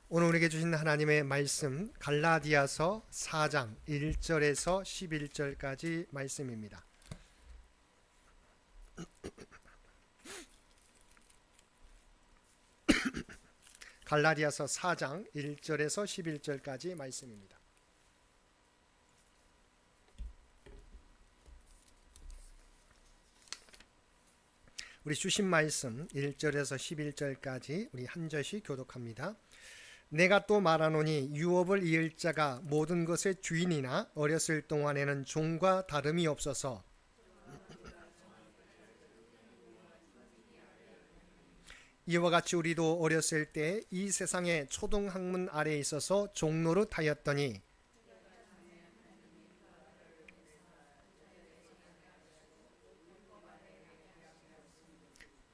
오늘 우리에게 주신 하나님의 말씀 갈라디아서 4장 1절에서 11절까지 말씀입니다. 갈라디아서 4장 1절에서 11절까지 말씀입니다. 우리 주신 말씀 1절에서 11절까지 우리 한 절씩 교독합니다. 내가 또 말하노니 유업을 이을 자가 모든 것의 주인이나 어렸을 동안에는 종과 다름이 없어서 이와 같이 우리도 어렸을 때 이 세상의 초등학문 아래에 있어서 종노릇하였더니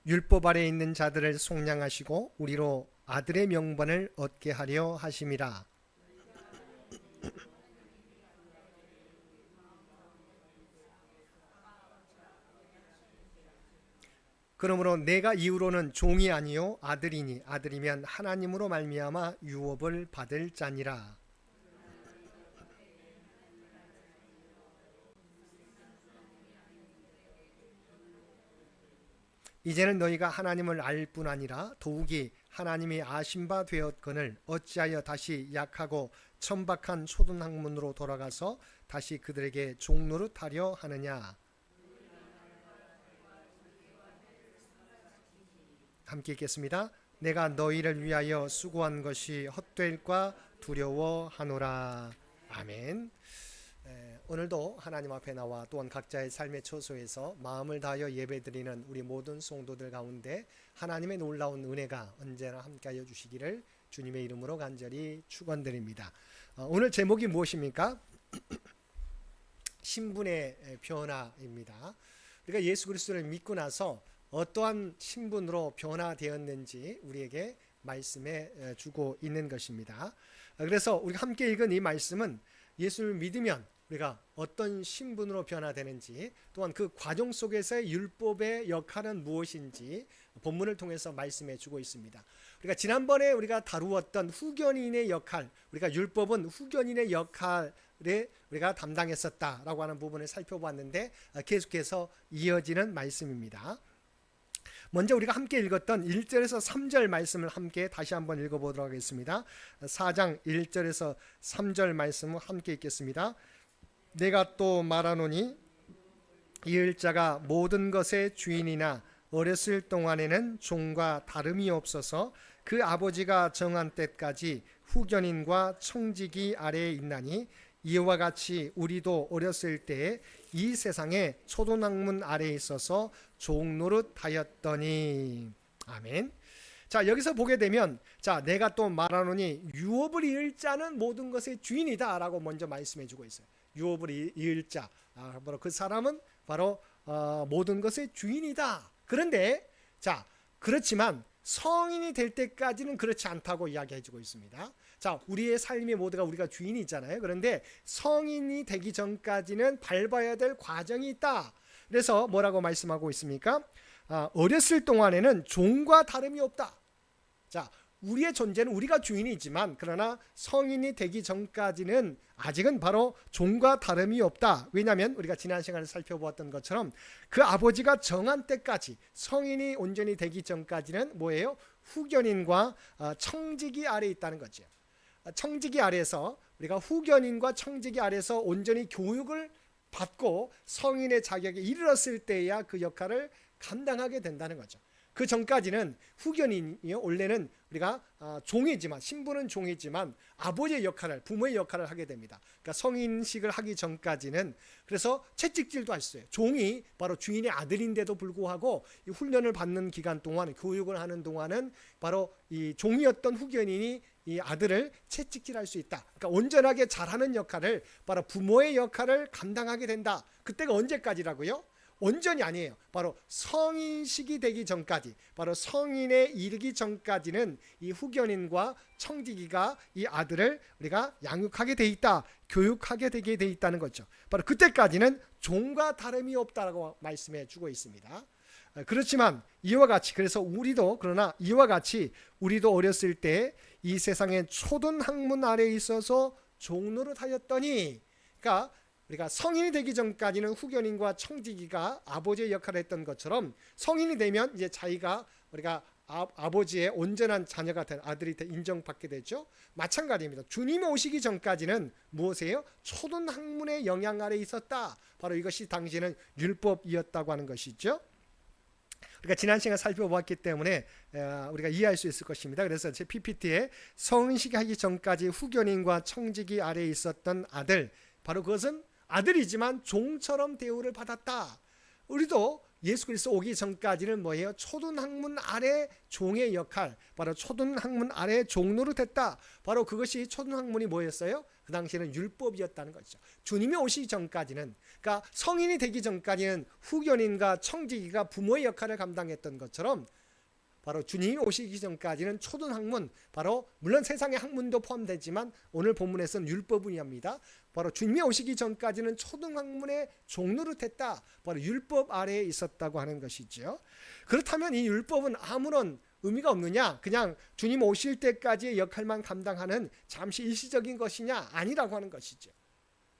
율법 아래에 있는 자들을 속량하시고 우리로 아들의 명분을 얻게 하려 하심이라. 그러므로 내가 이후로는 종이 아니요 아들이니 아들이면 하나님으로 말미암아 유업을 받을 자니라. 이제는 너희가 하나님을 알 뿐 아니라 더욱이 하나님이 아신 바 되었거늘 어찌하여 다시 약하고 천박한 초등학문으로 돌아가서 다시 그들에게 종노릇하려 하느냐. 함께 읽겠습니다. 내가 너희를 위하여 수고한 것이 헛될까 두려워하노라. 아멘. 오늘도 하나님 앞에 나와 또한 각자의 삶의 처소에서 마음을 다하여 예배드리는 우리 모든 성도들 가운데 하나님의 놀라운 은혜가 언제나 함께하여 주시기를 주님의 이름으로 간절히 축원드립니다. 오늘 제목이 무엇입니까? 신분의 변화입니다. 우리가 예수 그리스도를 믿고 나서 어떠한 신분으로 변화되었는지 우리에게 말씀해 주고 있는 것입니다. 그래서 우리가 함께 읽은 이 말씀은 예수를 믿으면 우리가 어떤 신분으로 변화되는지 또한 그 과정 속에서의 율법의 역할은 무엇인지 본문을 통해서 말씀해 주고 있습니다. 우리가 지난번에 우리가 다루었던 후견인의 역할, 우리가 율법은 후견인의 역할에 우리가 담당했었다라고 하는 부분을 살펴봤는데 계속해서 이어지는 말씀입니다. 먼저 우리가 함께 읽었던 1절에서 3절 말씀을 함께 다시 한번 읽어보도록 하겠습니다. 4장 1절에서 3절 말씀을 함께 읽겠습니다. 내가 또 말하노니 이을 자가 모든 것의 주인이나 어렸을 동안에는 종과 다름이 없어서 그 아버지가 정한 때까지 후견인과 청지기 아래에 있나니 이와 같이 우리도 어렸을 때에 이 세상의 초등학문 아래에 있어서 종노릇하였더니. 아멘. 자, 여기서 보게 되면 내가 또 말하노니 유업을 이을 자는 모든 것의 주인이다 라고 먼저 말씀해 주고 있어요. 유업을 이을 자, 바로 그 사람은 바로 모든 것의 주인이다. 그런데 그렇지만 성인이 될 때까지는 그렇지 않다고 이야기해 주고 있습니다. 우리의 삶이 모두가 우리가 주인이잖아요. 그런데 성인이 되기 전까지는 밟아야 될 과정이 있다. 그래서 뭐라고 말씀하고 있습니까? 어렸을 동안에는 종과 다름이 없다. 우리의 존재는 우리가 주인이지만 그러나 성인이 되기 전까지는 아직은 바로 종과 다름이 없다. 왜냐하면 우리가 지난 시간에 살펴보았던 것처럼 그 아버지가 정한 때까지 성인이 온전히 되기 전까지는 뭐예요? 후견인과 청지기 아래에 있다는 거죠. 청지기 아래에서 우리가 후견인과 청지기 아래에서 온전히 교육을 받고 성인의 자격에 이르렀을 때야 그 역할을 감당하게 된다는 거죠. 그 전까지는 후견인이요, 원래는 우리가 종이지만, 신분은 종이지만 아버지의 역할을, 부모의 역할을 하게 됩니다. 그러니까 성인식을 하기 전까지는. 그래서 채찍질도 할 수 있어요. 종이 바로 주인의 아들인데도 불구하고 이 훈련을 받는 기간 동안, 교육을 하는 동안은 바로 이 종이었던 후견인이 이 아들을 채찍질할 수 있다. 그러니까 온전하게 잘하는 역할을, 바로 부모의 역할을 감당하게 된다. 그때가 언제까지라고요? 온전히 아니에요. 바로 성인식이 되기 전까지, 바로 성인에 이르기 전까지는 이 후견인과 청지기가 이 아들을 우리가 양육하게 돼 있다, 교육하게 되게 돼 있다는 거죠. 바로 그때까지는 종과 다름이 없다라고 말씀해 주고 있습니다. 그렇지만 이와 같이 그래서 우리도 그러나 이와 같이 우리도 어렸을 때 이 세상의 초등 학문 아래에 있어서 종노릇하였더니, 그러니까 우리가 성인이 되기 전까지는 후견인과 청지기가 아버지의 역할을 했던 것처럼 성인이 되면 이제 자기가 우리가 아버지의 온전한 자녀가 된 아들이 인정받게 되죠. 마찬가지입니다. 주님이 오시기 전까지는 무엇이에요? 초등 학문의 영향 아래에 있었다. 바로 이것이 당시에는 율법이었다고 하는 것이죠. 우리가 지난 시간 살펴보았기 때문에 우리가 이해할 수 있을 것입니다. 그래서 제 PPT에 성인식 하기 전까지 후견인과 청지기 아래에 있었던 아들, 바로 그것은 아들이지만 종처럼 대우를 받았다. 우리도 예수 그리스도 오기 전까지는 뭐예요? 초등학문 아래 종의 역할, 바로 초등학문 아래 종노릇했다. 바로 그것이 초등학문이 뭐였어요? 그 당시에는 율법이었다는 것이죠. 주님이 오시기 전까지는, 그러니까 성인이 되기 전까지는 후견인과 청지기가 부모의 역할을 감당했던 것처럼 바로 주님이 오시기 전까지는 초등학문, 바로 물론 세상의 학문도 포함되지만 오늘 본문에서는 율법이랍니다. 바로 주님이 오시기 전까지는 초등학문의 종노릇했다. 바로 율법 아래에 있었다고 하는 것이죠. 그렇다면 이 율법은 아무런 의미가 없느냐? 그냥 주님 오실 때까지의 역할만 감당하는 잠시 일시적인 것이냐? 아니라고 하는 것이죠.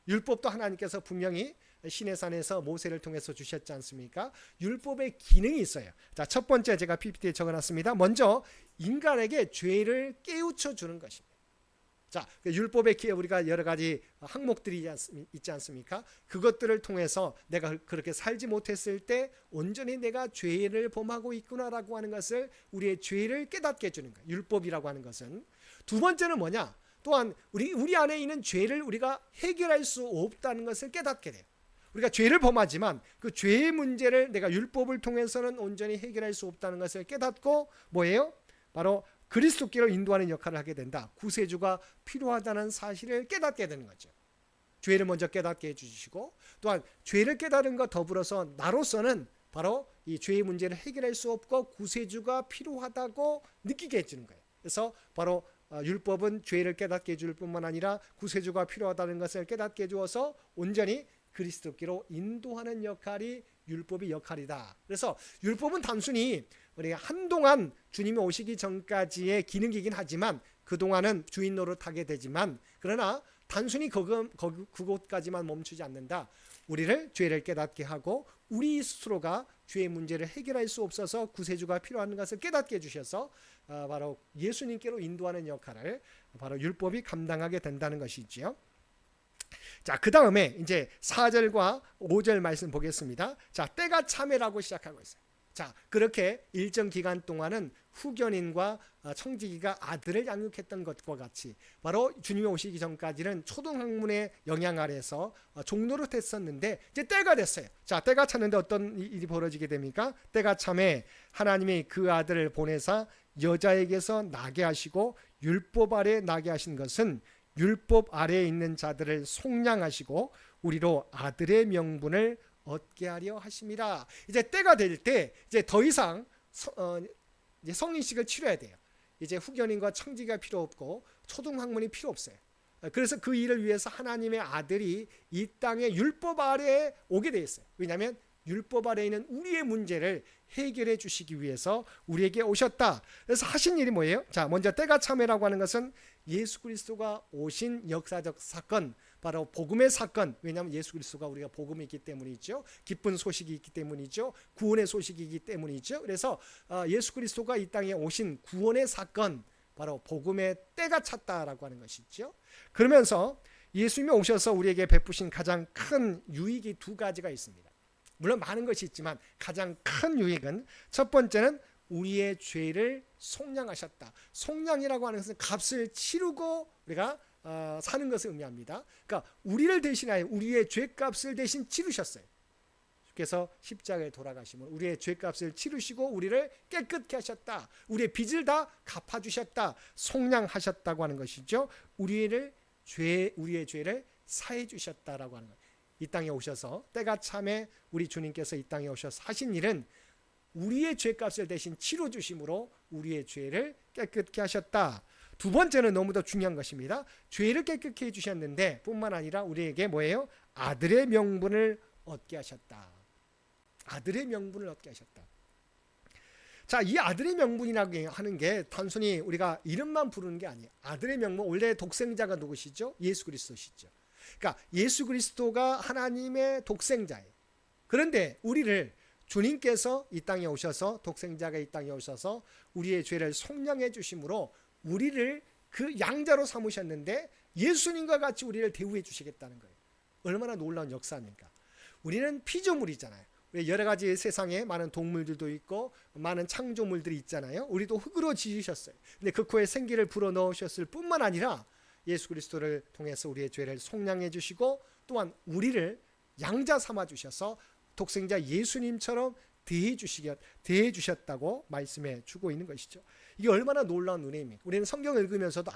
율법도 하나님께서 분명히 시내산에서 모세를 통해서 주셨지 않습니까? 율법의 기능이 있어요. 자, 첫 번째 제가 PPT에 적어놨습니다. 먼저 인간에게 죄를 깨우쳐 주는 것입니다. 자, 율법의 우리가 여러 가지 항목들이 있지 않습니까? 그것들을 통해서 내가 그렇게 살지 못했을 때 온전히 내가 죄를 범하고 있구나라고 하는 것을, 우리의 죄를 깨닫게 해주는 거예요. 율법이라고 하는 것은. 두 번째는 뭐냐? 또한 우리 안에 있는 죄를 우리가 해결할 수 없다는 것을 깨닫게 돼요. 우리가 죄를 범하지만 그 죄의 문제를 내가 율법을 통해서는 온전히 해결할 수 없다는 것을 깨닫고 뭐예요? 바로 그리스도께로 인도하는 역할을 하게 된다. 구세주가 필요하다는 사실을 깨닫게 되는 거죠. 죄를 먼저 깨닫게 해주시고, 또한 죄를 깨달은 것 더불어서 나로서는 바로 이 죄의 문제를 해결할 수 없고 구세주가 필요하다고 느끼게 해주는 거예요. 그래서 바로 율법은 죄를 깨닫게 해줄 뿐만 아니라 구세주가 필요하다는 것을 깨닫게 해주어서 온전히 그리스도께로 인도하는 역할이 율법의 역할이다. 그래서 율법은 단순히 우리가 한동안 주님이 오시기 전까지의 기능이긴 하지만 그동안은 주인 노릇하게 되지만, 그러나 단순히 그곳까지만 멈추지 않는다. 우리를 죄를 깨닫게 하고 우리 스스로가 죄의 문제를 해결할 수 없어서 구세주가 필요한 것을 깨닫게 해주셔서 바로 예수님께로 인도하는 역할을 바로 율법이 감당하게 된다는 것이지요. 자, 그 다음에 이제 4절과 5절 말씀 보겠습니다. 자, 때가 참회라고 시작하고 있어요. 자, 그렇게 일정 기간 동안은 후견인과 청지기가 아들을 양육했던 것과 같이 바로 주님이 오시기 전까지는 초등학문의 영향 아래서 종노릇했었는데 이제 때가 됐어요. 자, 때가 찼는데 어떤 일이 벌어지게 됩니까? 때가 참에 하나님이 그 아들을 보내사 여자에게서 나게 하시고 율법 아래 나게 하신 것은 율법 아래에 있는 자들을 속량하시고 우리로 아들의 명분을 얻게 하려 하심이라. 이제 때가 될 때 이제 더 이상 이제 성인식을 치러야 돼요. 이제 후견인과 청지가 필요 없고 초등학문이 필요 없어요. 그래서 그 일을 위해서 하나님의 아들이 이 땅에 율법 아래에 오게 돼 있어요. 왜냐하면 율법 아래에 있는 우리의 문제를 해결해 주시기 위해서 우리에게 오셨다. 그래서 하신 일이 뭐예요? 자, 먼저 때가 참회라고 하는 것은 예수 그리스도가 오신 역사적 사건, 바로 복음의 사건. 왜냐하면 예수 그리스도가 우리가 복음이 있기 때문이죠. 기쁜 소식이 있기 때문이죠. 구원의 소식이기 때문이죠. 그래서 예수 그리스도가 이 땅에 오신 구원의 사건, 바로 복음의 때가 찼다라고 하는 것이죠. 그러면서 예수님이 오셔서 우리에게 베푸신 가장 큰 유익이 두 가지가 있습니다. 물론 많은 것이 있지만 가장 큰 유익은, 첫 번째는 우리의 죄를 속량하셨다. 속량이라고 하는 것은 값을 치르고 우리가 사는 것을 의미합니다. 그러니까 우리를 대신하여 우리의 죄값을 대신 치르셨어요. 그래서 십자가에 돌아가심은 우리의 죄값을 치르시고 우리를 깨끗게 하셨다. 우리의 빚을 다 갚아주셨다. 속량하셨다고 하는 것이죠. 우리의 죄를 사해 주셨다라고 하는 거예요. 이 땅에 오셔서 때가 참에 우리 주님께서 이 땅에 오셔서 하신 일은 우리의 죄값을 대신 치러 주심으로 우리의 죄를 깨끗게 하셨다. 두 번째는 너무도 중요한 것입니다. 죄를 깨끗게 해주셨는데 뿐만 아니라 우리에게 뭐예요? 아들의 명분을 얻게 하셨다. 아들의 명분을 얻게 하셨다. 자, 이 아들의 명분이라고 하는 게 단순히 우리가 이름만 부르는 게 아니에요. 아들의 명분, 원래 독생자가 누구시죠? 예수 그리스도시죠. 그러니까 예수 그리스도가 하나님의 독생자예요. 그런데 우리를 주님께서 이 땅에 오셔서, 독생자가 이 땅에 오셔서 우리의 죄를 속량해 주심으로 우리를 그 양자로 삼으셨는데 예수님과 같이 우리를 대우해 주시겠다는 거예요. 얼마나 놀라운 역사입니까? 우리는 피조물이잖아요. 여러 가지 세상에 많은 동물들도 있고 많은 창조물들이 있잖아요. 우리도 흙으로 지으셨어요. 근데 그 코에 생기를 불어넣으셨을 뿐만 아니라 예수 그리스도를 통해서 우리의 죄를 속량해 주시고 또한 우리를 양자 삼아 주셔서 독생자 예수님처럼 대해 주셨다고 말씀해 주고 있는 것이죠. 이게 얼마나 놀라운 은혜입니까? 우리는 성경을 읽으면서도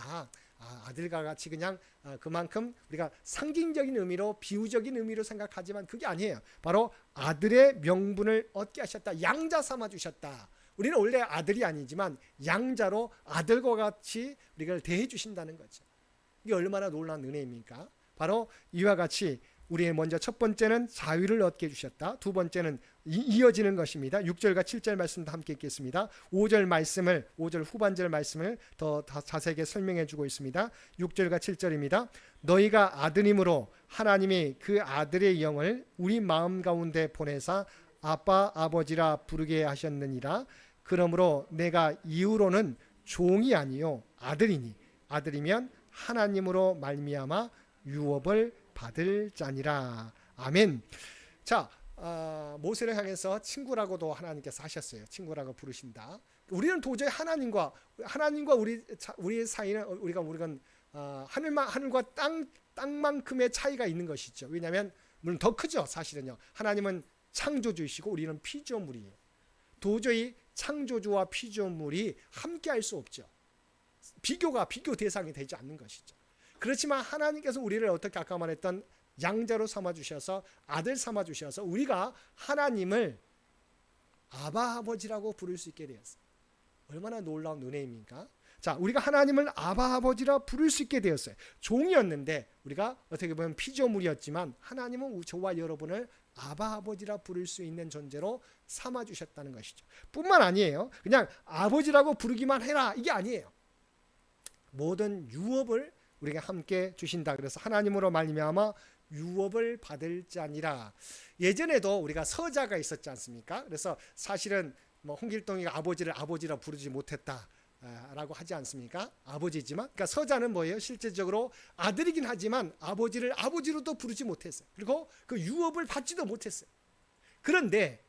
아들과 같이 그냥 그만큼 우리가 상징적인 의미로, 비유적인 의미로 생각하지만 그게 아니에요. 바로 아들의 명분을 얻게 하셨다. 양자 삼아 주셨다. 우리는 원래 아들이 아니지만 양자로 아들과 같이 우리를 대해 주신다는 거죠. 이게 얼마나 놀라운 은혜입니까? 바로 이와 같이 우리의 먼저 첫 번째는 자유를 얻게 해주셨다. 두 번째는 이어지는 것입니다. 6절과 7절 말씀도 함께 읽겠습니다. 5절 후반절 말씀을 더 자세하게 설명해 주고 있습니다. 6절과 7절입니다. 너희가 아드님으로 하나님이 그 아들의 영을 우리 마음 가운데 보내사 아빠 아버지라 부르게 하셨느니라. 그러므로 내가 이후로는 종이 아니요 아들이니 아들이면 하나님으로 말미암아 유업을 받을 자니라. 아멘. 자, 모세를 향해서 친구라고도 하나님께서 하셨어요. 친구라고 부르신다. 우리는 도저히 하나님과 우리 사이는 우리가 하늘과 땅만큼의 차이가 있는 것이죠. 왜냐하면 물론 더 크죠. 사실은요. 하나님은 창조주이시고 우리는 피조물이에요. 도저히 창조주와 피조물이 함께할 수 없죠. 비교 대상이 되지 않는 것이죠. 그렇지만 하나님께서 우리를 어떻게 아까 말했던 양자로 삼아주셔서 아들 삼아주셔서 우리가 하나님을 아바 아버지라고 부를 수 있게 되었어요. 얼마나 놀라운 은혜입니까? 자, 우리가 하나님을 아바 아버지라 부를 수 있게 되었어요. 종이었는데 우리가 어떻게 보면 피조물이었지만 하나님은 저와 여러분을 아바 아버지라 부를 수 있는 존재로 삼아주셨다는 것이죠. 뿐만 아니에요. 그냥 아버지라고 부르기만 해라 이게 아니에요. 모든 유업을 우리가 함께 주신다. 그래서 하나님으로 말미암아 유업을 받을 자니라. 예전에도 우리가 서자가 있었지 않습니까? 그래서 사실은 홍길동이가 아버지를 아버지라 부르지 못했다 라고 하지 않습니까? 아버지지만, 그러니까 서자는 뭐예요? 실제적으로 아들이긴 하지만 아버지를 아버지로도 부르지 못했어요. 그리고 그 유업을 받지도 못했어요. 그런데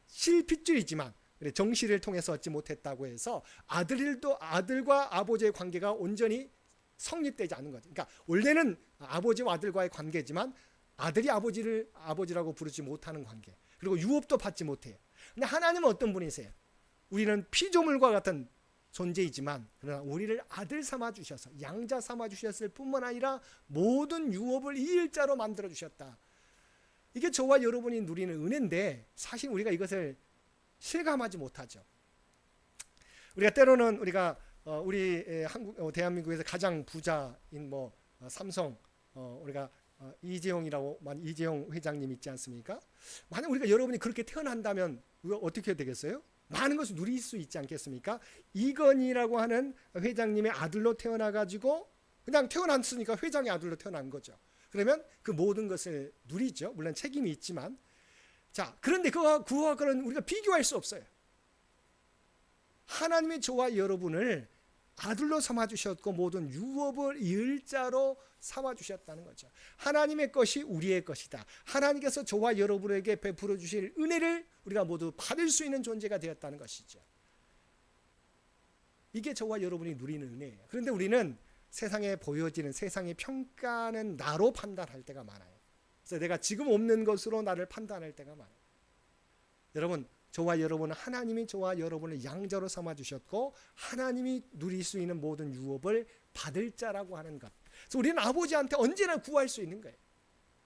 실핏줄이지만 정씨를 통해서 얻지 못했다고 해서 아들과 아버지의 관계가 온전히 성립되지 않은 거죠. 그러니까 원래는 아버지와 아들과의 관계지만 아들이 아버지라고 부르지 못하는 관계. 그리고 유업도 받지 못해요. 근데 하나님은 어떤 분이세요? 우리는 피조물과 같은 존재이지만 그러나 우리를 아들 삼아 주셔서 양자 삼아 주셨을 뿐만 아니라 모든 유업을 이일자로 만들어 주셨다. 이게 저와 여러분이 누리는 은혜인데 사실 우리가 이것을 실감하지 못하죠. 우리가 때로는 우리 대한민국에서 가장 부자인 삼성 우리가 이재용 회장님 있지 않습니까? 만약 우리가 여러분이 그렇게 태어난다면 우리가 어떻게 되겠어요? 많은 것을 누릴 수 있지 않겠습니까? 이건희라고 하는 회장님의 아들로 태어나가지고 그냥 태어났으니까 회장의 아들로 태어난 거죠. 그러면 그 모든 것을 누리죠. 물론 책임이 있지만. 자, 그런데 그거는 우리가 비교할 수 없어요. 하나님이 저와 여러분을 아들로 삼아주셨고 모든 유업을 일자로 삼아주셨다는 거죠. 하나님의 것이 우리의 것이다. 하나님께서 저와 여러분에게 베풀어 주실 은혜를 우리가 모두 받을 수 있는 존재가 되었다는 것이죠. 이게 저와 여러분이 누리는 은혜예요. 그런데 우리는 세상에 보여지는 세상의 평가는 나로 판단할 때가 많아요. 그래서 내가 지금 없는 것으로 나를 판단할 때가 많아요. 여러분, 저와 여러분은 하나님이 저와 여러분을 양자로 삼아주셨고 하나님이 누릴 수 있는 모든 유업을 받을 자라고 하는 것. 그래서 우리는 아버지한테 언제나 구할 수 있는 거예요.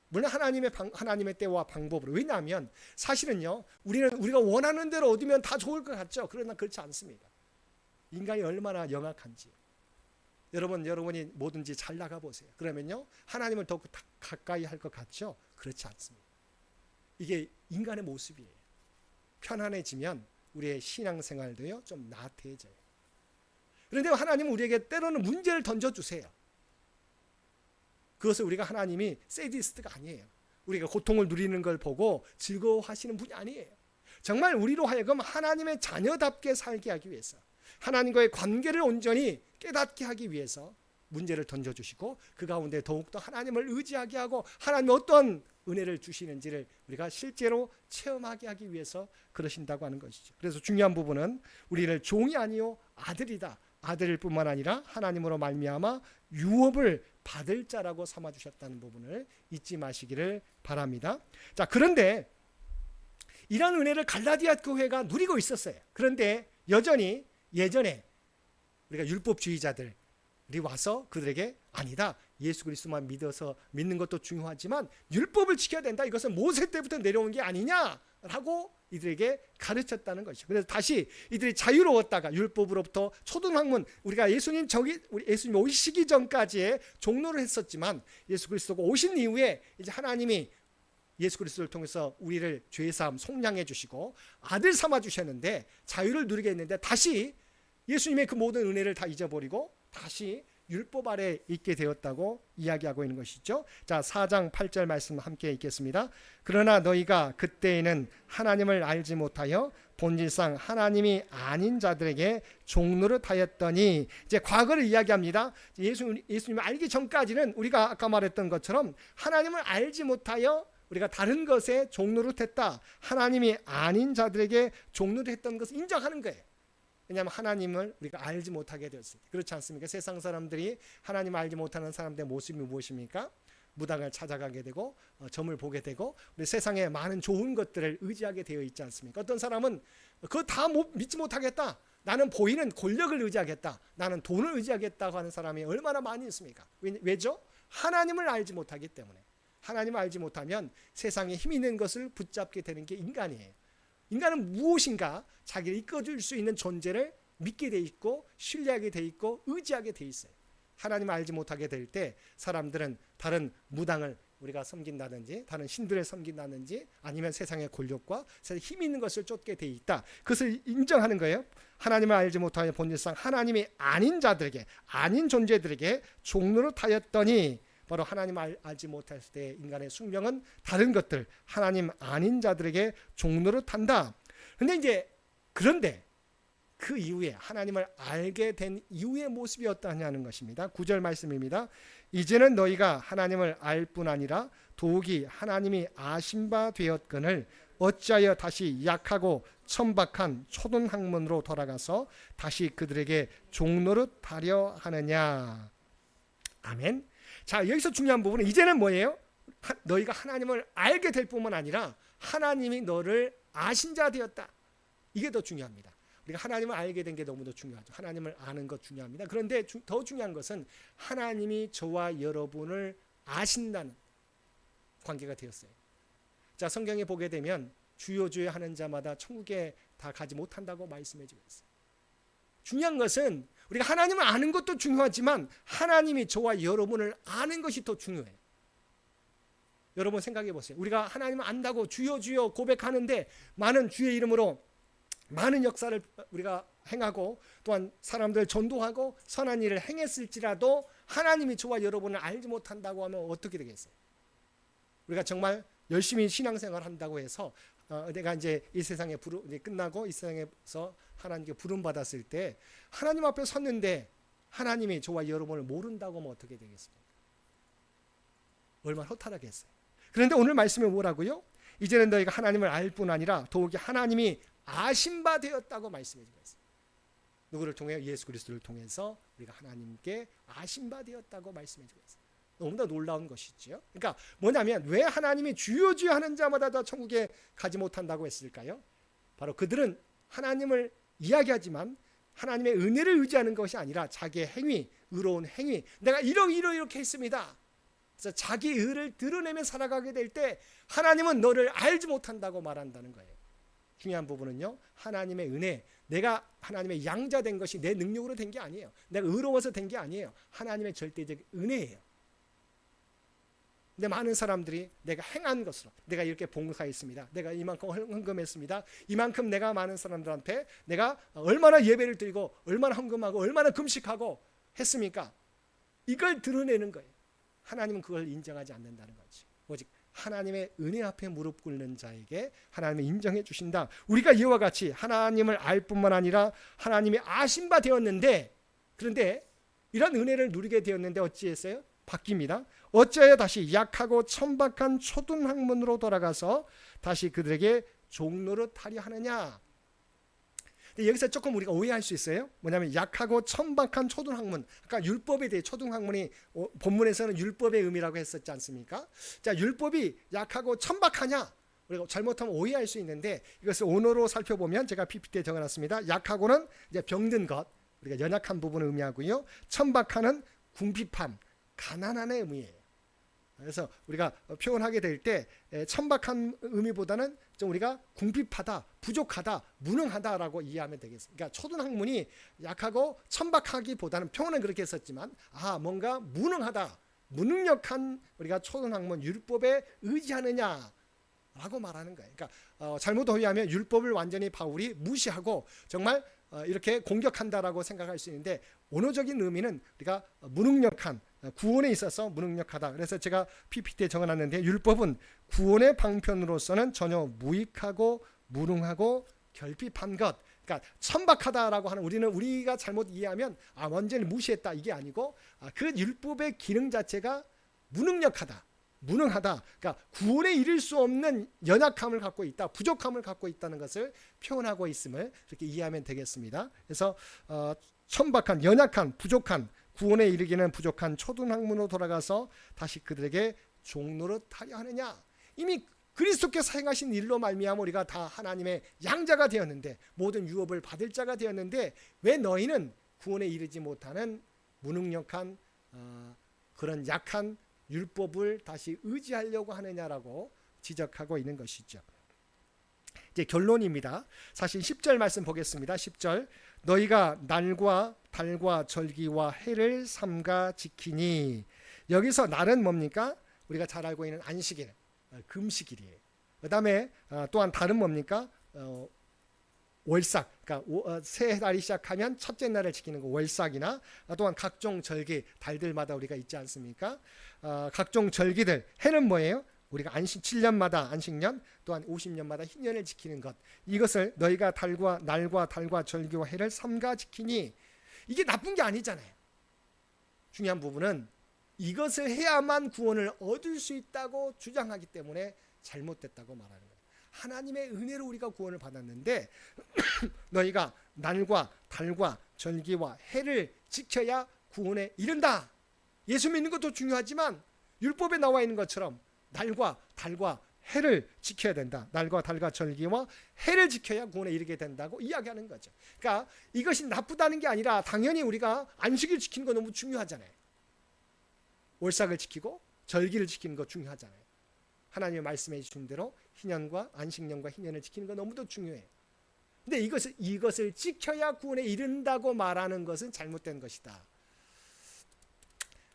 물론 하나님의 때와 방법으로. 왜냐하면 사실은요, 우리가 원하는 대로 얻으면 다 좋을 것 같죠. 그러나 그렇지 않습니다. 인간이 얼마나 영악한지. 여러분이 뭐든지 잘 나가보세요. 그러면요, 하나님을 더 가까이 할 것 같죠. 그렇지 않습니다. 이게 인간의 모습이에요. 편안해지면 우리의 신앙생활도요 좀 나태해져요. 그런데 하나님은 우리에게 때로는 문제를 던져주세요. 그것을 우리가 하나님이 세디스트가 아니에요. 우리가 고통을 누리는 걸 보고 즐거워하시는 분이 아니에요. 정말 우리로 하여금 하나님의 자녀답게 살게 하기 위해서, 하나님과의 관계를 온전히 깨닫게 하기 위해서 문제를 던져주시고, 그 가운데 더욱더 하나님을 의지하게 하고 하나님이 어떤 은혜를 주시는지를 우리가 실제로 체험하게 하기 위해서 그러신다고 하는 것이죠. 그래서 중요한 부분은 우리를 종이 아니요 아들이다, 아들일 뿐만 아니라 하나님으로 말미암아 유업을 받을 자라고 삼아주셨다는 부분을 잊지 마시기를 바랍니다. 자, 그런데 이런 은혜를 갈라디아 교회가 누리고 있었어요. 그런데 여전히 예전에 우리가 율법주의자들이 와서 그들에게 아니다, 예수 그리스도만 믿는 것도 중요하지만 율법을 지켜야 된다, 이것은 모세 때부터 내려온 게 아니냐라고 이들에게 가르쳤다는 것이죠. 그래서 다시 이들이 자유로웠다가 율법으로부터 초등학문, 우리가 예수님 오시기 전까지의 종로를 했었지만 예수 그리스도가 오신 이후에 이제 하나님이 예수 그리스도를 통해서 우리를 죄사함 속량해 주시고 아들 삼아 주셨는데 자유를 누리게 했는데 다시 예수님의 그 모든 은혜를 다 잊어버리고 다시 율법 아래 있게 되었다고 이야기하고 있는 것이죠. 자, 4장 8절 말씀 함께 읽겠습니다. 그러나 너희가 그때에는 하나님을 알지 못하여 본질상 하나님이 아닌 자들에게 종노릇하였더니, 이제 과거를 이야기합니다. 예수님을 알기 전까지는 우리가 아까 말했던 것처럼 하나님을 알지 못하여 우리가 다른 것에 종노릇했다, 하나님이 아닌 자들에게 종노릇했던 것을 인정하는 거예요. 왜냐하면 하나님을 우리가 알지 못하게 되었어요. 그렇지 않습니까? 세상 사람들이 하나님을 알지 못하는 사람들의 모습이 무엇입니까? 무당을 찾아가게 되고 점을 보게 되고 우리 세상에 많은 좋은 것들을 의지하게 되어 있지 않습니까? 어떤 사람은 그거 다 믿지 못하겠다, 나는 보이는 권력을 의지하겠다, 나는 돈을 의지하겠다고 하는 사람이 얼마나 많이 있습니까? 왜죠? 하나님을 알지 못하기 때문에. 하나님을 알지 못하면 세상에 힘 있는 것을 붙잡게 되는 게 인간이에요. 인간은 무엇인가 자기를 이끌어줄 수 있는 존재를 믿게 돼 있고 신뢰하게 돼 있고 의지하게 돼 있어요. 하나님을 알지 못하게 될 때 사람들은 다른 무당을 우리가 섬긴다든지 다른 신들을 섬긴다든지 아니면 세상의 권력과 세상에 힘 있는 것을 쫓게 돼 있다, 그것을 인정하는 거예요. 하나님을 알지 못하여 본질상 하나님이 아닌 자들에게, 아닌 존재들에게 종노릇하였더니, 바로 하나님을 알지 못했을 때 인간의 숙명은 다른 것들, 하나님 아닌 자들에게 종노릇한다. 그런데 그 이후에 하나님을 알게 된 이후의 모습이 어떠하냐는 것입니다. 9절 말씀입니다. 이제는 너희가 하나님을 알 뿐 아니라 더욱이 하나님이 아신 바 되었거늘 어찌하여 다시 약하고 천박한 초등학문으로 돌아가서 다시 그들에게 종노릇하려 하느냐. 아멘. 자, 여기서 중요한 부분은 이제는 뭐예요? 너희가 하나님을 알게 될 뿐만 아니라 하나님이 너를 아신 자 되었다. 이게 더 중요합니다. 우리가 하나님을 알게 된 게 너무도 중요하죠. 하나님을 아는 것 중요합니다. 그런데 더 중요한 것은 하나님이 저와 여러분을 아신다는 관계가 되었어요. 자, 성경에 보게 되면 주여 주여 하는 자마다 천국에 다 가지 못한다고 말씀해 주고 있어요. 중요한 것은 우리가 하나님을 아는 것도 중요하지만 하나님이 저와 여러분을 아는 것이 더 중요해요. 여러분 생각해 보세요. 우리가 하나님을 안다고 주여 주여 고백하는데 많은 주의 이름으로 많은 역사를 우리가 행하고 또한 사람들 전도하고 선한 일을 행했을지라도 하나님이 저와 여러분을 알지 못한다고 하면 어떻게 되겠어요? 우리가 정말 열심히 신앙생활 한다고 해서 내가 이제 이 세상에 이제 끝나고 이 세상에서 하나님께 부름 받았을 때 하나님 앞에 섰는데 하나님이 저와 여러분을 모른다고 하면 어떻게 되겠습니까? 얼마나 허탈하겠어요. 그런데 오늘 말씀이 뭐라고요? 이제는 너희가 하나님을 알 뿐 아니라 더욱이 하나님이 아신 바 되었다고 말씀해 주고 있어요. 누구를 통해? 예수 그리스도를 통해서 우리가 하나님께 아신 바 되었다고 말씀해 주고 있어요. 너무나 놀라운 것이죠. 그러니까 뭐냐면 왜 하나님이 주여 주여 하는 자마다 다 천국에 가지 못한다고 했을까요? 바로 그들은 하나님을 이야기하지만 하나님의 은혜를 의지하는 것이 아니라 자기의 행위, 의로운 행위, 내가 이렇게 했습니다. 그래서 자기 의를 드러내며 살아가게 될 때 하나님은 너를 알지 못한다고 말한다는 거예요. 중요한 부분은요, 하나님의 은혜, 내가 하나님의 양자된 것이 내 능력으로 된 게 아니에요. 내가 의로워서 된 게 아니에요. 하나님의 절대적 은혜예요. 근데 많은 사람들이 내가 행한 것으로, 내가 이렇게 봉사했습니다, 내가 이만큼 헌금했습니다, 이만큼 내가 많은 사람들한테 내가 얼마나 예배를 드리고 얼마나 헌금하고 얼마나 금식하고 했습니까? 이걸 드러내는 거예요. 하나님은 그걸 인정하지 않는다는 거지. 오직 하나님의 은혜 앞에 무릎 꿇는 자에게 하나님은 인정해 주신다. 우리가 이와 같이 하나님을 알 뿐만 아니라 하나님의 아신 바 되었는데, 그런데 이런 은혜를 누리게 되었는데 어찌했어요? 바뀝니다. 어찌하여 다시 약하고 천박한 초등학문으로 돌아가서 다시 그들에게 종로를 타려 하느냐. 근데 여기서 조금 우리가 오해할 수 있어요. 뭐냐면 약하고 천박한 초등학문, 아까 율법에 대해 초등학문이 본문에서는 율법의 의미라고 했었지 않습니까? 자, 율법이 약하고 천박하냐, 우리가 잘못하면 오해할 수 있는데 이것을 언어로 살펴보면 제가 PPT에 적어놨습니다. 약하고는 이제 병든 것, 우리가 연약한 부분을 의미하고요. 천박한은 궁핍함, 가난한의 의미예요. 그래서 우리가 표현하게 될 때 천박한 의미보다는 좀 우리가 궁핍하다, 부족하다, 무능하다라고 이해하면 되겠습니다. 그러니까 초등학문이 약하고 천박하기보다는 표현은 그렇게 했었지만 뭔가 무능하다, 무능력한 우리가 초등학문 율법에 의지하느냐라고 말하는 거예요. 그러니까 잘못 오해하면 율법을 완전히 바울이 무시하고 정말 이렇게 공격한다라고 생각할 수 있는데, 언어적인 의미는 우리가 무능력한, 구원에 있어서 무능력하다. 그래서 제가 PPT에 적어놨는데 율법은 구원의 방편으로서는 전혀 무익하고 무능하고 결핍한 것. 그러니까 천박하다라고 하는, 우리가 잘못 이해하면 완전히 무시했다 이게 아니고 그 율법의 기능 자체가 무능력하다, 무능하다. 그러니까 구원에 이를 수 없는 연약함을 갖고 있다, 부족함을 갖고 있다는 것을 표현하고 있음을 그렇게 이해하면 되겠습니다. 그래서 천박한, 연약한, 부족한, 구원에 이르기는 부족한 초등학문으로 돌아가서 다시 그들에게 종로를 타려 하느냐. 이미 그리스도께서 행하신 일로 말미암아 우리가 다 하나님의 양자가 되었는데, 모든 유업을 받을 자가 되었는데 왜 너희는 구원에 이르지 못하는 무능력한 그런 약한 율법을 다시 의지하려고 하느냐라고 지적하고 있는 것이죠. 이제 결론입니다. 사실 10절 말씀 보겠습니다. 10절, 너희가 날과 달과 절기와 해를 삼가 지키니. 여기서 날은 뭡니까? 우리가 잘 알고 있는 안식일, 금식일이에요. 그 다음에 또한 달은 뭡니까? 월삭, 그러니까 새 달이 시작하면 첫째 날을 지키는 거 월삭이나, 또한 각종 절기, 달들마다 우리가 있지 않습니까? 각종 절기들. 해는 뭐예요? 우리가 안식 7년마다 안식년, 또한 50년마다 희년을 지키는 것. 이것을 너희가 날과 달과 절기와 해를 삼가 지키니. 이게 나쁜 게 아니잖아요. 중요한 부분은 이것을 해야만 구원을 얻을 수 있다고 주장하기 때문에 잘못됐다고 말하는 거예요. 하나님의 은혜로 우리가 구원을 받았는데 너희가 날과 달과 절기와 해를 지켜야 구원에 이른다. 예수 믿는 것도 중요하지만 율법에 나와 있는 것처럼 날과 달과 해를 지켜야 된다. 날과 달과 절기와 해를 지켜야 구원에 이르게 된다고 이야기하는 거죠. 그러니까 이것이 나쁘다는 게 아니라 당연히 우리가 안식일 지키는 거 너무 중요하잖아요. 월삭을 지키고 절기를 지키는 거 중요하잖아요. 하나님의 말씀해 주신 대로 희년과 안식년과 희년을 지키는 거 너무도 중요해요. 근데 이것을 지켜야 구원에 이른다고 말하는 것은 잘못된 것이다.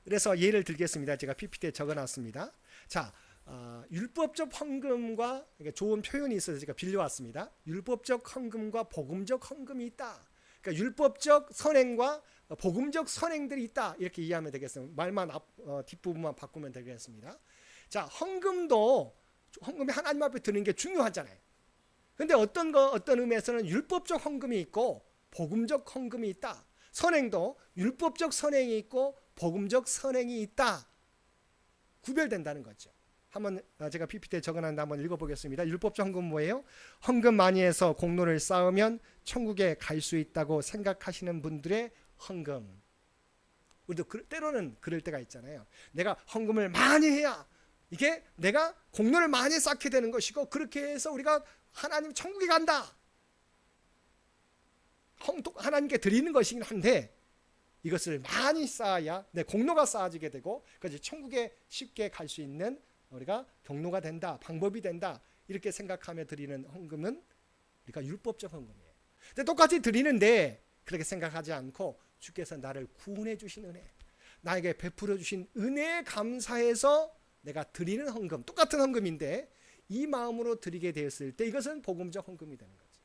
그래서 예를 들겠습니다. 제가 PPT에 적어놨습니다. 자, 율법적 헌금과 좋은 표현이 있어서 제가 빌려왔습니다. 율법적 헌금과 복음적 헌금이 있다. 그러니까 율법적 선행과 복음적 선행들이 있다. 이렇게 이해하면 되겠습니다. 말만 뒷부분만 바꾸면 되겠습니다. 자, 헌금이 하나님 앞에 드리는 게 중요하잖아요. 근데 어떤 의미에서는 율법적 헌금이 있고 복음적 헌금이 있다. 선행도 율법적 선행이 있고 복음적 선행이 있다. 구별된다는 거죠. 한번 제가 PPT에 적어놨는데 한번 읽어보겠습니다. 율법적 헌금 뭐예요? 헌금 많이 해서 공로를 쌓으면 천국에 갈 수 있다고 생각하시는 분들의 헌금. 우리도 때로는 그럴 때가 있잖아요. 내가 헌금을 많이 해야 이게 내가 공로를 많이 쌓게 되는 것이고, 그렇게 해서 우리가 하나님 천국에 간다. 하나님께 드리는 것이긴 한데 이것을 많이 쌓아야 내 공로가 쌓아지게 되고, 그래서 천국에 쉽게 갈 수 있는 우리가 경로가 된다, 방법이 된다, 이렇게 생각하며 드리는 헌금은 우리가 율법적 헌금이에요. 근데 똑같이 드리는데 그렇게 생각하지 않고 주께서 나를 구원해 주신 은혜, 나에게 베풀어 주신 은혜에 감사해서 내가 드리는 헌금, 똑같은 헌금인데 이 마음으로 드리게 되었을 때 이것은 복음적 헌금이 되는 거죠.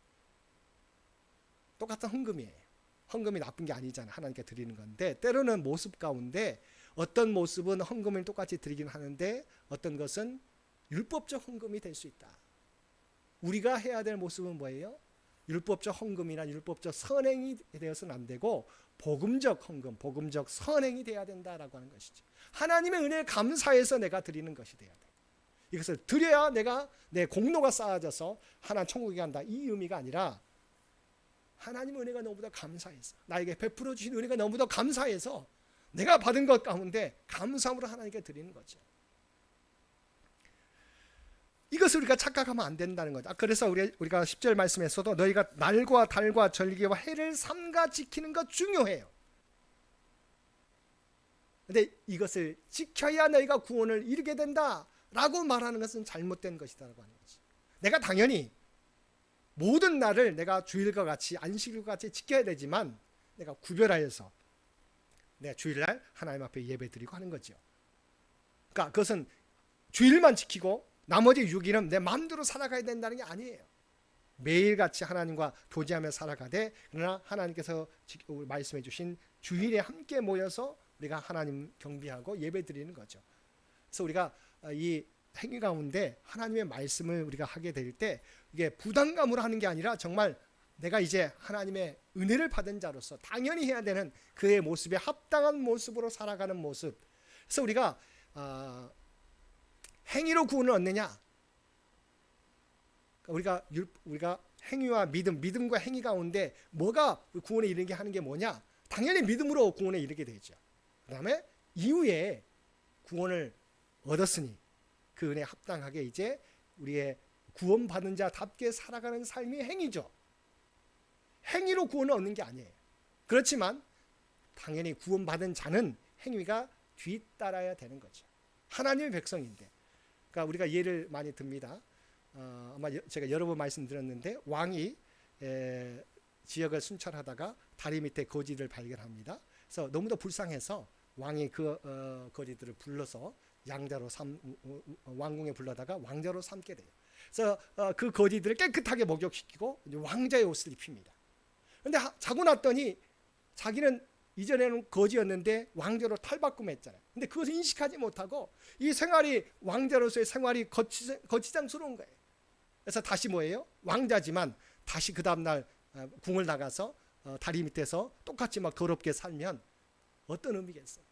똑같은 헌금이에요. 헌금이 나쁜 게 아니잖아요. 하나님께 드리는 건데 때로는 모습 가운데 어떤 모습은 헌금을 똑같이 드리긴 하는데 어떤 것은 율법적 헌금이 될 수 있다. 우리가 해야 될 모습은 뭐예요? 율법적 헌금이나 율법적 선행이 되어서는 안 되고 복음적 헌금, 복음적 선행이 돼야 된다라고 하는 것이죠. 하나님의 은혜에 감사해서 내가 드리는 것이 돼야 돼. 이것을 드려야 내가 내 공로가 쌓아져서 하나님 천국에 간다. 이 의미가 아니라 하나님의 은혜가 너무나 감사해서 나에게 베풀어 주신 은혜가 너무나 감사해서 내가 받은 것 가운데 감사함으로 하나님께 드리는 거죠. 이것을 우리가 착각하면 안 된다는 거죠. 그래서 우리가 10절 말씀에서도 너희가 날과 달과 절기와 해를 삼가 지키는 것 중요해요. 근데 이것을 지켜야 너희가 구원을 이루게 된다라고 말하는 것은 잘못된 것이다라고 하는 거죠. 내가 당연히 모든 날을 내가 주일과 같이 안식일과 같이 지켜야 되지만 내가 구별하여서 내 주일날 하나님 앞에 예배드리고 하는 거죠. 그러니까 그것은 주일만 지키고 나머지 6일은 내 마음대로 살아가야 된다는 게 아니에요. 매일같이 하나님과 교제하며 살아가되 그러나 하나님께서 말씀해 주신 주일에 함께 모여서 우리가 하나님 경배하고 예배드리는 거죠. 그래서 우리가 이 행위 가운데 하나님의 말씀을 우리가 하게 될 때 이게 부담감으로 하는 게 아니라 정말 내가 이제 하나님의 은혜를 받은 자로서 당연히 해야 되는 그의 모습에 합당한 모습으로 살아가는 모습. 그래서 우리가 행위로 구원을 얻느냐? 우리가 행위와 믿음과 행위 가운데 뭐가 구원에 이르게 하는 게 뭐냐? 당연히 믿음으로 구원에 이르게 되죠. 그다음에 이후에 구원을 얻었으니 그 은혜에 합당하게 이제 우리의 구원받은 자답게 살아가는 삶이 행위죠. 행위로 구원을 얻는 게 아니에요. 그렇지만 당연히 구원받은 자는 행위가 뒤따라야 되는 거죠. 하나님의 백성인데. 그러니까 우리가 예를 많이 듭니다. 아마 제가 여러 번 말씀드렸는데 왕이 지역을 순찰하다가 다리 밑에 거지를 발견합니다. 그래서 너무도 불쌍해서 왕이 그 거지들을 불러서 양자로 왕궁에 불러다가 왕자로 삼게 돼요. 그래서 그 거지들을 깨끗하게 목욕시키고 왕자의 옷을 입힙니다. 그런데 자고 났더니 자기는 이전에는 거지였는데 왕자로 탈바꿈했잖아요. 근데 그것을 인식하지 못하고 이 생활이 왕자로서의 생활이 거치장스러운 거예요. 그래서 다시 뭐예요? 왕자지만 다시 그 다음날 궁을 나가서 다리 밑에서 똑같이 막 더럽게 살면 어떤 의미겠어요?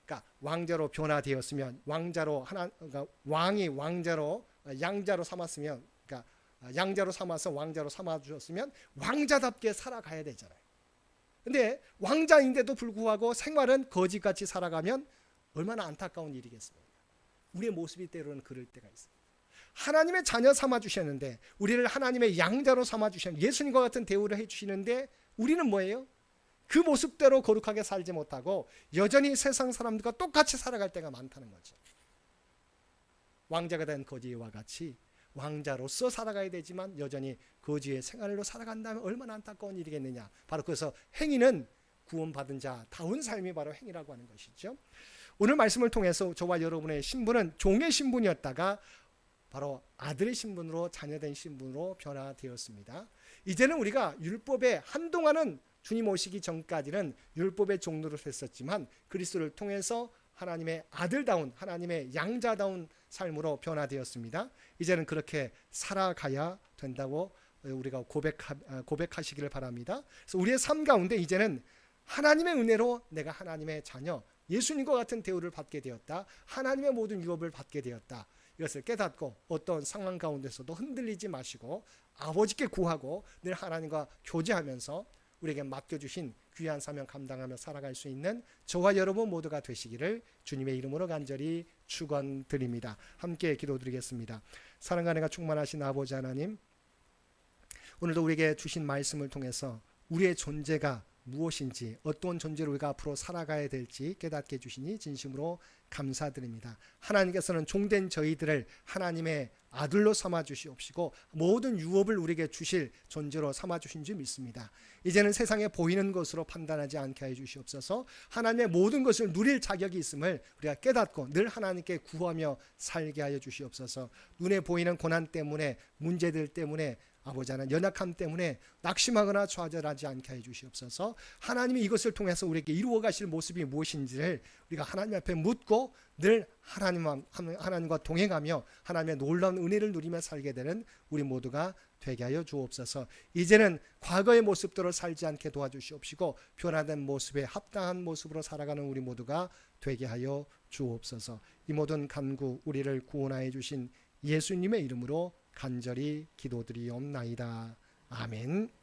그러니까 왕자로 변화되었으면 그러니까 왕이 왕자로 양자로 삼았으면 그러니까 양자로 삼아서 왕자로 삼아 주셨으면 왕자답게 살아가야 되잖아요. 근데 왕자인데도 불구하고 생활은 거지같이 살아가면 얼마나 안타까운 일이겠습니까? 우리의 모습이 때로는 그럴 때가 있어요. 하나님의 자녀 삼아 주셨는데 우리를 하나님의 양자로 삼아 주셨는데 예수님과 같은 대우를 해 주시는데 우리는 뭐예요? 그 모습대로 거룩하게 살지 못하고 여전히 세상 사람들과 똑같이 살아갈 때가 많다는 거죠. 왕자가 된 거지와 같이 왕자로서 살아가야 되지만 여전히 거지의 생활로 살아간다면 얼마나 안타까운 일이겠느냐. 바로 그래서 행위는 구원받은 자다운 삶이 바로 행위라고 하는 것이죠. 오늘 말씀을 통해서 저와 여러분의 신분은 종의 신분이었다가 바로 아들의 신분으로 자녀된 신분으로 변화되었습니다. 이제는 우리가 율법에 한동안은 주님 오시기 전까지는 율법의 종로로 했었지만 그리스도를 통해서 하나님의 아들다운 하나님의 양자다운 삶으로 변화되었습니다. 이제는 그렇게 살아가야 된다고 우리가 고백하시기를 바랍니다. 그래서 우리의 삶 가운데 이제는 하나님의 은혜로 내가 하나님의 자녀 예수님과 같은 대우를 받게 되었다. 하나님의 모든 유업을 받게 되었다. 이것을 깨닫고 어떤 상황 가운데서도 흔들리지 마시고 아버지께 구하고 늘 하나님과 교제하면서 우리에게 맡겨주신 귀한 사명 감당하며 살아갈 수 있는 저와 여러분 모두가 되시기를 주님의 이름으로 간절히 축원드립니다. 함께 기도드리겠습니다. 사랑과 은혜가 충만하신 아버지 하나님, 오늘도 우리에게 주신 말씀을 통해서 우리의 존재가 무엇인지, 어떤 존재로 우리가 앞으로 살아가야 될지 깨닫게 해주시니 진심으로 감사드립니다. 하나님께서는 종된 저희들을 하나님의 아들로 삼아 주시옵시고 모든 유업을 우리에게 주실 존재로 삼아 주신 줄 믿습니다. 이제는 세상에 보이는 것으로 판단하지 않게 해 주시옵소서. 하나님의 모든 것을 누릴 자격이 있음을 우리가 깨닫고 늘 하나님께 구하며 살게 하여 주시옵소서. 눈에 보이는 고난 때문에, 문제들 때문에, 아버지 하나님 연약함 때문에 낙심하거나 좌절하지 않게 해 주시옵소서. 하나님이 이것을 통해서 우리에게 이루어 가실 모습이 무엇인지를 우리가 하나님 앞에 묻고 늘 하나님과 동행하며 하나님의 놀라운 은혜를 누리며 살게 되는 우리 모두가 되게 하여 주옵소서. 이제는 과거의 모습대로 살지 않게 도와주시옵시고 변화된 모습에 합당한 모습으로 살아가는 우리 모두가 되게 하여 주옵소서. 이 모든 간구 우리를 구원하여 주신 예수님의 이름으로 간절히 기도드리옵나이다. 아멘.